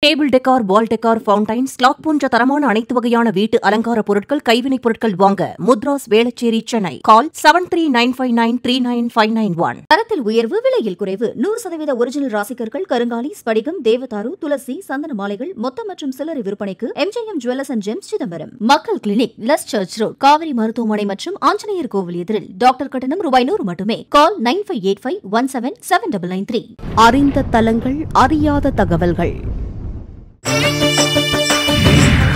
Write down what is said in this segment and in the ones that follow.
Table decor, வால் decor, fountains, clock போன்ற தரமான அனைத்து வகையான வீட்டு அலங்கார பொருட்கள், கைவினைப் பொருட்கள் வாங்க முத்ராஸ், வேளச்சேரி, சென்னை. கால் 7395939591. தரத்தில் உயர்வு, விலையில் குறைவு. 100% ஒரிஜினல் ராசிக்கற்கள், கருங்காலி, ஸ்படிகம், தேவதாரு, துளசி, சந்தன மாலைகள் மொத்த மற்றும் சில்லறை விற்பனைக்கு MJM jewellers and gems, Chidambaram. மக்கள் clinic, Luz search road, Kaveri மருத்துவமனை மற்றும் ஆஞ்சநேயர் கோவில் எதிரில். டாக்டர் கட்டணம் ₹100 மட்டுமே. கால் 9585177993. அறிந்த தலங்கள், அறியாத தகவல்கள்.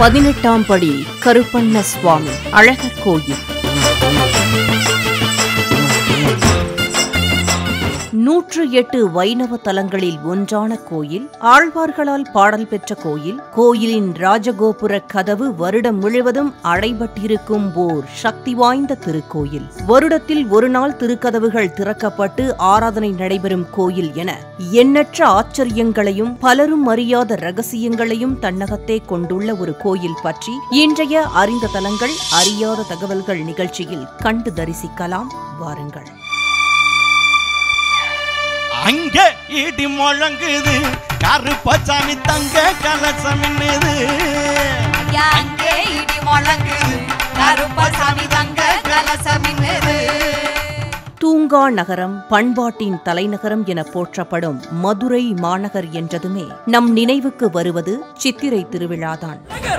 18ஆம் படி கருப்பண்ண சுவாமி அழகர் கோயில். 108 வைணவ தலங்களில் ஒன்றான கோயில், ஆழ்வார்களால் பாடல் பெற்ற கோயில். கோயிலின் ராஜகோபுர கதவு வருடம் முழுவதும் அடைபட்டிருக்கும் ஓர் சக்தி வாய்ந்த திருக்கோயில். வருடத்தில் ஒரு நாள் திருக்கதவுகள் திறக்கப்பட்டு ஆராதனை நடைபெறும் கோயில் என எண்ணற்ற ஆச்சரியங்களையும் பலரும் அறியாத ரகசியங்களையும் தன்னகத்தே கொண்டுள்ள ஒரு கோயில் பற்றி இன்றைய அறிந்த தலங்கள், அறியாத தகவல்கள் நிகழ்ச்சியில் கண்டு தரிசிக்கலாம். வாருங்கள். அங்கே இடி முழங்குது, கருப்பசாமி தங்க கலசம் என்னது. அங்கே இடி முழங்குது, கருப்பசாமி தங்க கலசம் என்னது. தூங்கா நகரம், பண்பாட்டின் தலைநகரம் என போற்றப்படும் மதுரை மாநகர் என்றதுமே நம் நினைவுக்கு வருவது சித்திரை திருவிழாதான்.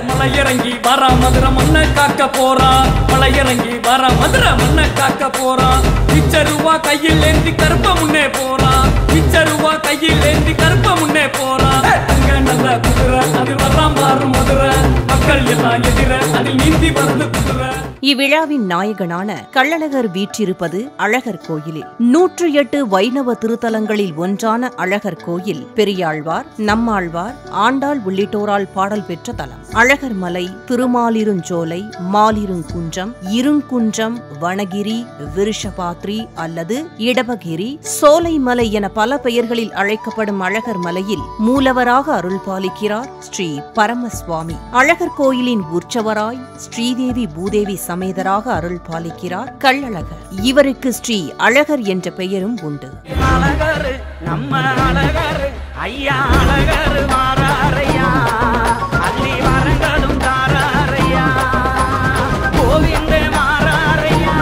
மலையிறங்கி வர மதுரை மண்ண காக்க போறா, மலையிறங்கி வர மதுரை மண்ண காக்க போறா. பிச்சருவா கையில் ஏந்தி கருப்ப முன்னே போறா, பிச்சருவா கையில் ஏந்தி கருப்ப முன்னே போறா. அங்க நல்ல குதிரை, அது வர்றாம் பாரு மதுரை, மக்கள் எல்லாம் எதிர அதில் நீந்தி வந்து குதிரை. இவ்விழாவின் நாயகனான கள்ளழகர் வீற்றிருப்பது அழகர் கோயிலில். 108 வைணவ திருத்தலங்களில் ஒன்றான அழகர் கோயில் பெரியாழ்வார், நம்மாழ்வார், ஆண்டாள் உள்ளிட்டோரால் பாடல் பெற்ற தலம். அழகர் மலை, திருமாலிருஞ்சோலை, மாலிருங்குன்றம், இருங்குன்றம், வனகிரி, விருஷபாத்ரி அல்லது இடபகிரி, சோலைமலை என பல பெயர்களில் அழைக்கப்படும் அழகர் மலையில் மூலவராக அருள் பாலிக்கிறார் ஸ்ரீ பரமசுவாமி. அழகர் கோயிலின் உற்சவராய் ஸ்ரீதேவி பூதேவி சமேதராக அருள் பாலிக்கிறார் கள்ளழகர். இவருக்கு ஸ்ரீ அழகர் என்ற பெயரும் உண்டு. அழகர் நம்ம அழகர் ஐயா, அழகர் மாறாரையா, அள்ளி வரங்களும் தாராரையா, கோவிந்த மாறாரையா,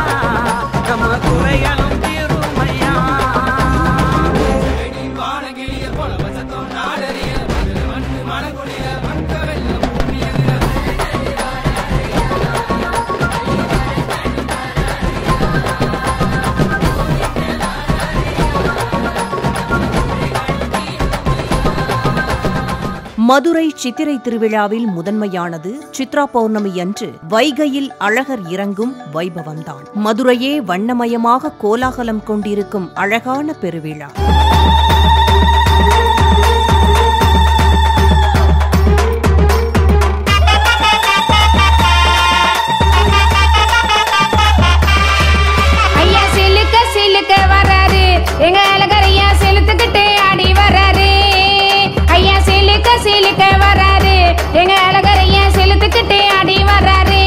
நம்ம குறைகளும் தீருமையா. வானகிளிய போல வசத்தம் நாடறிய மனக்குடிய மக்கவெல்லம் மதுரை சித்திரை திருவிழாவில் முதன்மையானது சித்ரா பௌர்ணமி அன்று வைகையில் அழகர் இறங்கும் வைபவம்தான். மதுரையே வண்ணமயமாக கோலாகலம் கொண்டிருக்கும் அழகான பெருவிழா. ஐயா சிலுக்க சிலுக்க வராரு, எங்க அழகரையா செலுத்துக்கிட்டே ஆடி வராரு. ஐயா சிலுக்க சிலுக்க வராரு, எங்க அழகரையா செலுத்துக்கிட்டே ஆடி வராரு.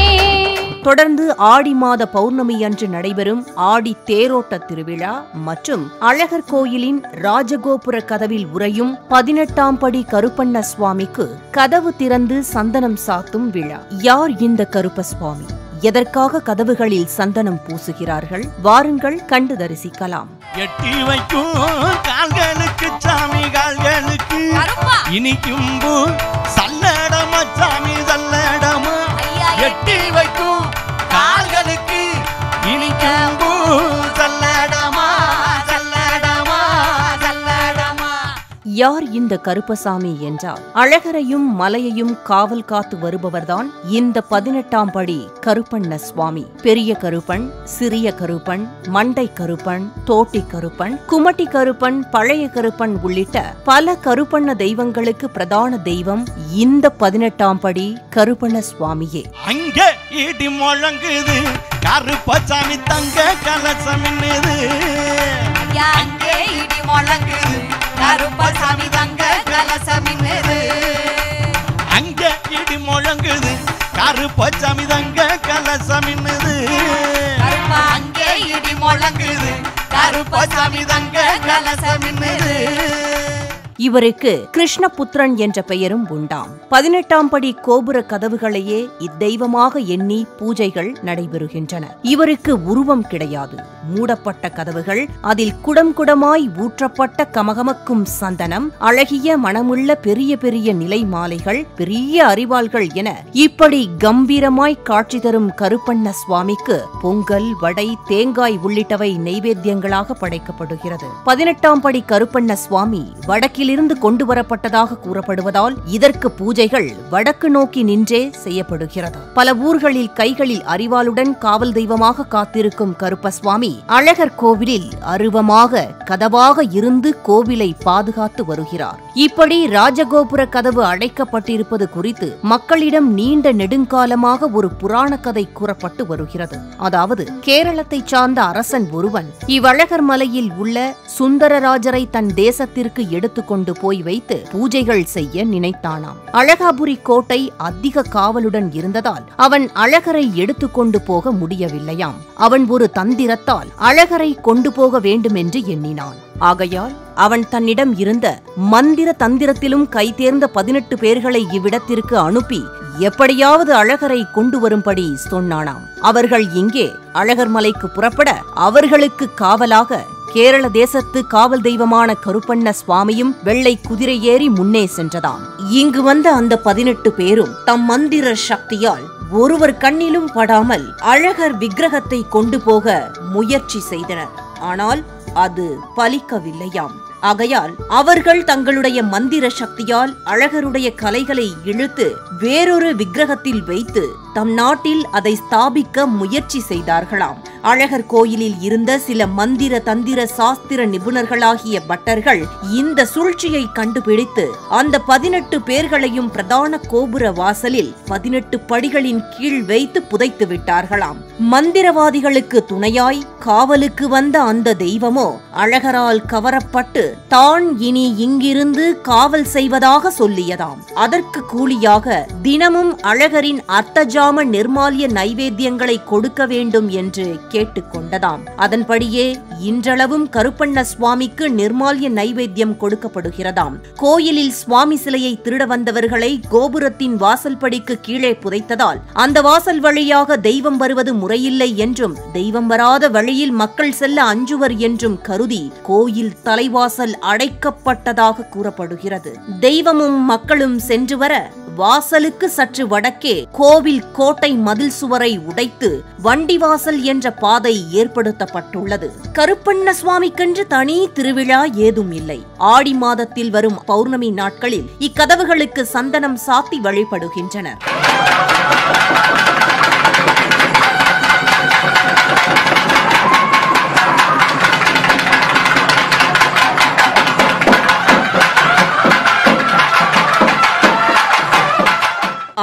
தொடர்ந்து ஆடி மாத பௌர்ணமி அன்று நடைபெறும் ஆடி தேரோட்ட திருவிழா மற்றும் அழகர் கோயிலின் ராஜகோபுர கதவில் உறையும் 18ஆம் படி கருப்பண்ண சுவாமிக்கு கதவு திறந்து சந்தனம் சாத்தும் விழா. யார் இந்த கருப்ப சுவாமி? எதற்காக கதவுகளில் சந்தனம் பூசுகிறார்கள்? வாருங்கள், கண்டு தரிசிக்கலாம். எட்டி வைக்கும் கால்களுக்கு சாமி, கால்களுக்கு இனிக்கும் சல்லடமா சாமி, சல்லடமா. எட்டி வைக்கும் கால்களுக்கு இனிக்கும் சல்லடமா, சல்லடமா, சல்லடமா. யார் இந்த கருப்பசாமி என்றால் அழகரையும் மலையையும் காவல் காத்து வருபவர்தான் இந்த 18ஆம் படி கருப்பண்ண சுவாமி. பெரிய கருப்பன், சிறிய கருப்பன், மண்டை கருப்பன், தோட்டி கருப்பன், குமட்டி கருப்பன், பழைய கருப்பன் உள்ளிட்ட பல கருப்பண்ண தெய்வங்களுக்கு பிரதான தெய்வம் இந்த 18ஆம் படி கருப்பண்ண சுவாமியே. அங்கே இடி முழங்குது, கருப்பசாமி தங்க கலசம் என்னது. அங்கே இடி முழங்குது, கருப்பசாமி தங்க கலசம் என்னது. அங்கே இடி முழங்குது, கருப்பசாமி தங்க கலசம் என்னது. அங்கே இடி முழங்குது, கருப்பசாமி தங்க கலசம் என்னது. இவருக்கு கிருஷ்ணபுத்திரன் என்ற பெயரும் உண்டாம். 18ஆம் படி கோபுர கதவுகளையே இத்தெய்வமாக எண்ணி பூஜைகள் நடைபெறுகின்றன. இவருக்கு உருவம் கிடையாது. மூடப்பட்ட கதவுகள், அதில் குடம் குடமாய் ஊற்றப்பட்ட கமகமக்கும் சந்தனம், அழகிய மணமுள்ள பெரிய பெரிய நிலை மாலைகள், பெரிய அரிவாள்கள் என இப்படி கம்பீரமாய் காட்சி தரும் கருப்பண்ண சுவாமிக்கு பொங்கல், வடை, தேங்காய் உள்ளிட்டவை நெய்வேத்தியங்களாக படைக்கப்படுகிறது. 18ஆம் படி கருப்பண்ண சுவாமி வடக்கிலிருந்து கொண்டு வரப்பட்டதாக கூறப்படுவதால் இதற்கு பூஜைகள் வடக்கு நோக்கி நின்றே செய்யப்படுகிறது. பல ஊர்களில் கைகளில் அரிவாளுடன் காவல் தெய்வமாக காத்திருக்கும் கருப்பசுவாமி அழகர் கோவிலில் அருவமாக கதவாக இருந்து கோவிலை பாதுகாத்து வருகிறார். இப்படி ராஜகோபுர கதவு அடைக்கப்பட்டிருப்பது குறித்து மக்களிடம் நீண்ட நெடுங்காலமாக ஒரு புராண கதை கூறப்பட்டு வருகிறது. அதாவது கேரளத்தை சார்ந்த அரசன் ஒருவன் இவ்வழகர் மலையில் உள்ள சுந்தரராஜரை தன் தேசத்திற்கு எடுத்துக்கொண்டு போய் வைத்து பூஜைகள் செய்ய நினைத்தானாம். அழகாபுரி கோட்டை அதிக காவலுடன் இருந்ததால் அவன் அழகரை எடுத்துக்கொண்டு போக முடியவில்லையாம். அவன் ஒரு தந்திரத்தால் அழகரை கொண்டு போக வேண்டும் என்று எண்ணினான். ஆகையால் அவன் தன்னிடம் இருந்த மந்திர தந்திரத்திலும் கைதேர்ந்த 18 பேர்களை இவ்விடத்திற்கு அனுப்பி எப்படியாவது அழகரை கொண்டு வரும்படி சொன்னானாம். அவர்கள் இங்கே அழகர் மலைக்கு புறப்பட அவர்களுக்கு காவலாக கேரள தேசத்து காவல் தெய்வமான கருப்பண்ண சுவாமியும் வெள்ளை குதிரை ஏறி முன்னே சென்றதாம். இங்கு வந்த அந்த 18 பேரும் தம் மந்திர சக்தியால் ஒருவர் கண்ணிலும் படாமல் அழகர் விக்கிரகத்தை கொண்டு போக முயற்சி செய்தனர். ஆனால் அது பலிக்கவில்லையாம். ஆகையால் அவர்கள் தங்களுடைய மந்திர சக்தியால் அழகருடைய கலைகளை இழுத்து வேறொரு விக்கிரகத்தில் வைத்து தம் நாட்டில் அதை ஸ்தாபிக்க முயற்சி செய்தார்களாம். அழகர் கோயிலில் இருந்த சில மந்திர தந்திர சாஸ்திர நிபுணர்களாகிய பட்டர்கள் இந்த சூழ்ச்சியை கண்டுபிடித்து அந்த 18 பேர்களையும் பிரதான கோபுர வாசலில் 18 படிகளின் கீழ் வைத்து புதைத்து விட்டார்களாம். மந்திரவாதிகளுக்கு துணையாய் காவலுக்கு வந்த அந்த தெய்வமோ அழகரால் கவரப்பட்டு தான் இனி இங்கிருந்து காவல் செய்வதாக சொல்லியதாம். அதற்கு கூலியாக தினமும் அழகரின் அர்த்தஜாம நிர்மால்ய நைவேத்தியங்களை கொடுக்க வேண்டும் என்று கேட்டுக்கொண்டதாம். அதன்படியே இன்றளவும் கருப்பண்ண சுவாமிக்கு நிர்மால்ய நைவேத்தியம் கொடுக்கப்படுகிறதாம். கோயிலில் சுவாமி சிலையை திருட வந்தவர்களை கோபுரத்தின் வாசல் படிக்கு கீழே புதைத்ததால் அந்த வாசல் வழியாக தெய்வம் வருவது முறையில்லை என்றும் தெய்வம் வராத வழியில் மக்கள் செல்ல அஞ்சுவர் என்றும் கருதி கோயில் தலைவாசல் அடைக்கப்பட்டதாக கூறப்படுகிறது. தெய்வமும் மக்களும் சென்று வர வாசலுக்கு சற்று வடக்கே கோவில் கோட்டை மதில் சுவரை உடைத்து வண்டிவாசல் என்ற பாதை ஏற்படுத்தப்பட்டுள்ளது. கருப்பண்ண சுவாமிக்கென்று தனி திருவிழா ஏதும் இல்லை. ஆடி மாதத்தில் வரும் பௌர்ணமி நாட்களில் இக்கதவுகளுக்கு சந்தனம் சாத்தி வழிபடுகின்றனர்.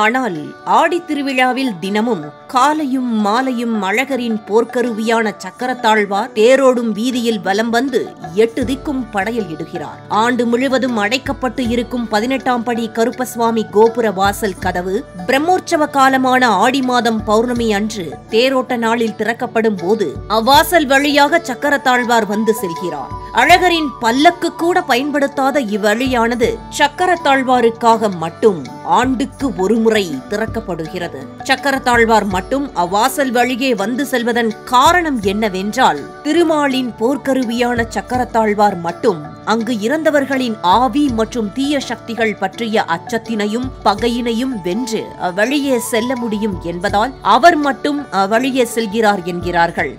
ஆனால் ஆடி திருவிழாவில் தினமும் காலையும் மாலையும் அழகரின் போர்க்கருவியான சக்கரத்தாழ்வார் தேரோடும் வீதியில் வலம் வந்து 8 திக்கும் படையல் இடுகிறார். ஆண்டு முழுவதும் அடைக்கப்பட்டு இருக்கும் 18ஆம் படி கருப்பசுவாமி கோபுர வாசல் கதவு பிரம்மோற்சவ காலமான ஆடி மாதம் பௌர்ணமி அன்று தேரோட்ட நாளில் திறக்கப்படும் போது அவ்வாசல் வழியாக சக்கரத்தாழ்வார் வந்து செல்கிறார். அழகரின் பல்லக்கு கூட பயன்படுத்தாத இவ்வழியானது சக்கரத்தாழ்வாருக்காக மட்டும் ஆண்டுக்கு ஒரு முறை திறக்கப்படுகிறது. சக்கரத்தாழ்வார் மட்டும் அவ்வாசல் வழியே வந்து செல்வதன் காரணம் என்னவென்றால் திருமாலின் போர்க்கருவியான சக்கரத்தாழ்வார் மட்டும் அங்கு இறந்தவர்களின் ஆவி மற்றும் தீய சக்திகள் பற்றிய அச்சத்தினையும் பகையினையும் வென்று அவ்வழியே செல்ல முடியும் என்பதால் அவர் மட்டும் அவ்வழியே செல்கிறார் என்கிறார்கள்.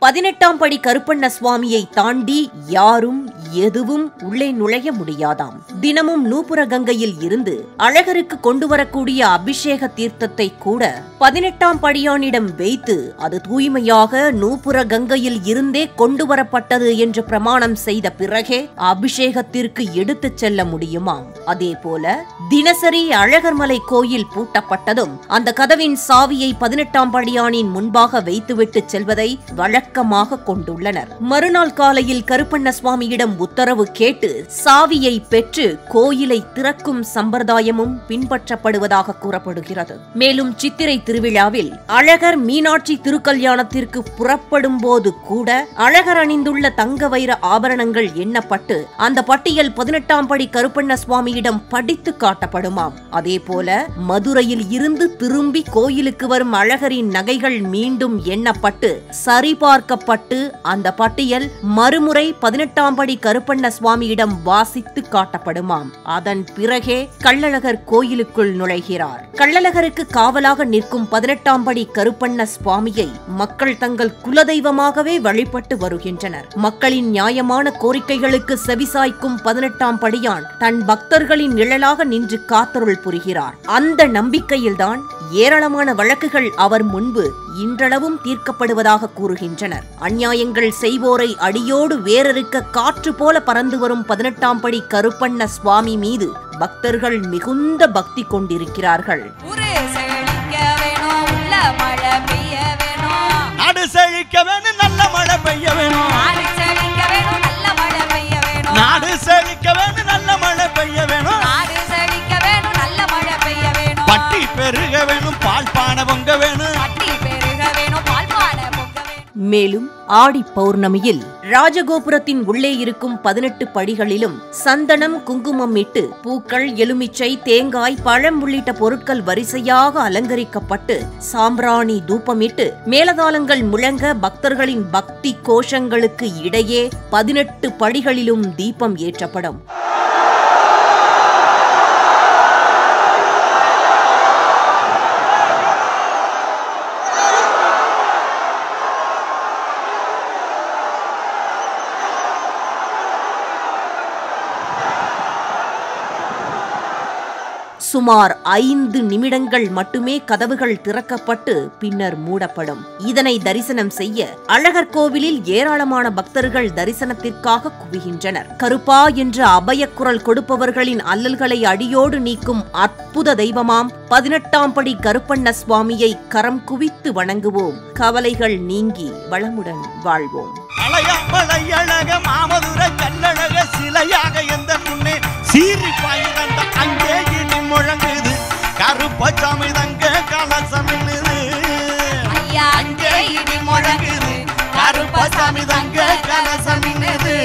18ஆம் படி கருப்பண்ண சுவாமியை தாண்டி யாரும் எதுவும் உள்ளே நுழைய முடியாதாம். தினமும் நூபுர கங்கையில் இருந்து அழகருக்கு கொண்டு வரக்கூடிய அபிஷேக தீர்த்தத்தை கூட 18ஆம் படியானிடம் வைத்து அது தூய்மையாக நூபுர கங்கையில் இருந்தே கொண்டு வரப்பட்டது என்று பிரமாணம் செய்த பிறகே அபிஷேகத்திற்கு எடுத்துச் செல்ல முடியுமாம். அதே போல தினசரி அழகர்மலை கோயில் பூட்டப்பட்டதும் அந்த கதவின் சாவியை 18ஆம் படியானின் முன்பாக வைத்துவிட்டு செல்வதை வழக்கமாக கொண்டுள்ளனர். மறுநாள் காலையில் கருப்பண்ண சுவாமியிடம் உத்தரவு கேட்டு சாவியை பெற்று கோயிலை திறக்கும் சம்பிரதாயமும் பின்பற்றப்படுவதாக கூறப்படுகிறது. மேலும் சித்திரை திருவிழாவில் அழகர் மீனாட்சி திருக்கல்யாணத்திற்கு புறப்படும் போது கூட அழகர் அணிந்துள்ள தங்க வைர ஆபரணங்கள் எண்ணப்பட்டு அந்த பட்டியல் 18ஆம் படி கருப்பண்ண சுவாமியிடம் படித்து காட்டப்படுமாம். அதேபோல மதுரையில் இருந்து திரும்பி கோயிலுக்கு வரும் அழகரின் நகைகள் மீண்டும் எண்ணப்பட்டு சரிபார்க்கப்பட்டு அந்த பட்டியல் மறுமுறை 18ஆம் படி கருப்பண்ண சுவாமியிடம் வாசித்து காட்டப்படுமாம். அதன் பிறகே கள்ளழகர் கோயிலுக்குள் நுழைகிறார். கள்ளழகருக்கு காவலாக நிற்கும் 18ஆம் படி கருப்பண்ண சுவாமியை மக்கள் தங்கள் குலதெய்வமாகவே வழிபட்டு வருகின்றனர். மக்களின் நியாயமான கோரிக்கைகளுக்கு செவிசாய்க்கும் 18ஆம் படியான் தன் பக்தர்களின் நிழலாக நின்று காத்தருள் புரிகிறார். அந்த நம்பிக்கையில்தான் ஏராளமான வழக்குகள் அவர் முன்பு இன்றளவும் தீர்க்கப்படுவதாக கூறுகின்றனர். அநியாயங்கள் செய்வோரை அடியோடு வேறறுக்க காற்று போல பறந்து வரும் 18ஆம் படி கருப்பண்ண சுவாமி மீது பக்தர்கள் மிகுந்த பக்தி கொண்டிருக்கிறார்கள். நாடு செழிக்க வேணும், நல்ல மழை பெய்ய வேணும். நாடு செழிக்க வேணும், நல்ல மழை பெய்ய வேணும். நாடு செழிக்க வேணும், நல்ல மழை பெய்ய வேணும். நாடு செழிக்க வேணும், நல்ல மழை பெய்ய வேணும். பட்டி பெருக வேணும், பால் பானை பொங்க வேணும். பட்டி பெருக வேணும், பால் பானை பொங்க வேணும். மேலும் ஆடி பௌர்ணமியில் ராஜகோபுரத்தின் உள்ளே இருக்கும் 18 படிகளிலும் சந்தனம் குங்குமம் இட்டு பூக்கள், எலுமிச்சை, தேங்காய், பழம் உள்ளிட்ட பொருட்கள் வரிசையாக அலங்கரிக்கப்பட்டு சாம்பிராணி தூபமிட்டு மேலதாளங்கள் முழங்க பக்தர்களின் பக்தி கோஷங்களுக்கு இடையே 18 படிகளிலும் தீபம் ஏற்றப்படும். சுமார் 5 நிமிடங்கள் மட்டுமே கதவுகள் திறக்கப்பட்டு பின்னர் மூடப்படும். இதனை தரிசனம் செய்ய அழகர் கோவிலில் ஏராளமான பக்தர்கள் தரிசனத்திற்காக குவிகின்றனர். கருப்பா என்ற அபயக்குரல் கொடுப்பவர்களின் அல்லல்களை அடியோடு நீக்கும் அற்புத தெய்வமாம் 18ஆம் படி கருப்பண்ண சுவாமியை கரம் குவித்து வணங்குவோம். கவலைகள் நீங்கி வளமுடன் வாழ்வோம். அழக மாமதுர கல்லழக சிலையாக எந்த முன்னே சீறி பாய்ந்த அங்கே இடி முழங்குது. கருப்பசாமி தங்க கலசமின்னுது. ஐயா அங்கே இடி முழங்குது. கருப்பசாமி தங்க கலசமின்னுது.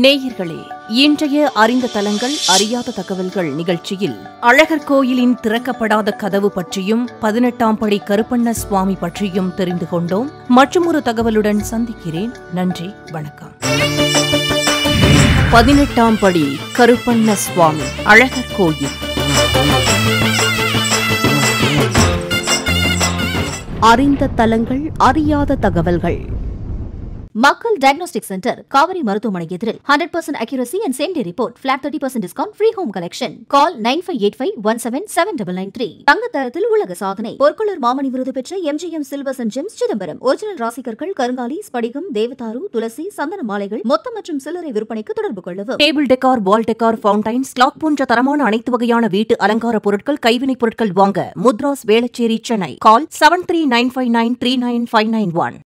நேயர்களே, இன்றைய அறிந்த தலங்கள் அறியாத தகவல்கள் நிகழ்ச்சியில் அழகர் கோயிலின் திறக்கப்படாத கதவு பற்றியும் 18ஆம் படி கருப்பண்ண சுவாமி பற்றியும் தெரிந்து கொண்டோம். மற்றுமொரு தகவலுடன் சந்திக்கிறேன். நன்றி, வணக்கம். 18ஆம் படி கருப்பண்ண சுவாமி அழகர் கோயில். அறிந்த தலங்கள் அறியாத தகவல்கள். மக்கள் டயக்னோஸ்டிக் சென்டர், காவிரி மருத்துவமனை எதிரில் 100% accuracy and same day report, flat 30% discount, free home collection. Call 9585177993. தங்க தரத்தில் உலக சாதனை. பொற்கொள்ளர் மாமணி விருது பெற்ற MGM silvers and gems Chidambaram. Original ராசிக்கற்கள், கருங்காலி, ஸ்படிகம், தேவதாரு, துளசி, சந்தன மாலைகள் மொத்த மற்றும் சில்லறை விற்பனைக்கு தொடர்பு கொள்ளவும். டேபிள் டெக்கார், வால் டெக்கார், ஃபவுண்டைன்ஸ், கிளாக் போன்ற தரமான அனைத்து வகையான வீட்டு அலங்கார பொருட்கள், கைவினைப் பொருட்கள் வாங்க முத்ராஸ், வேளச்சேரி, சென்னை. கால் 7395939591.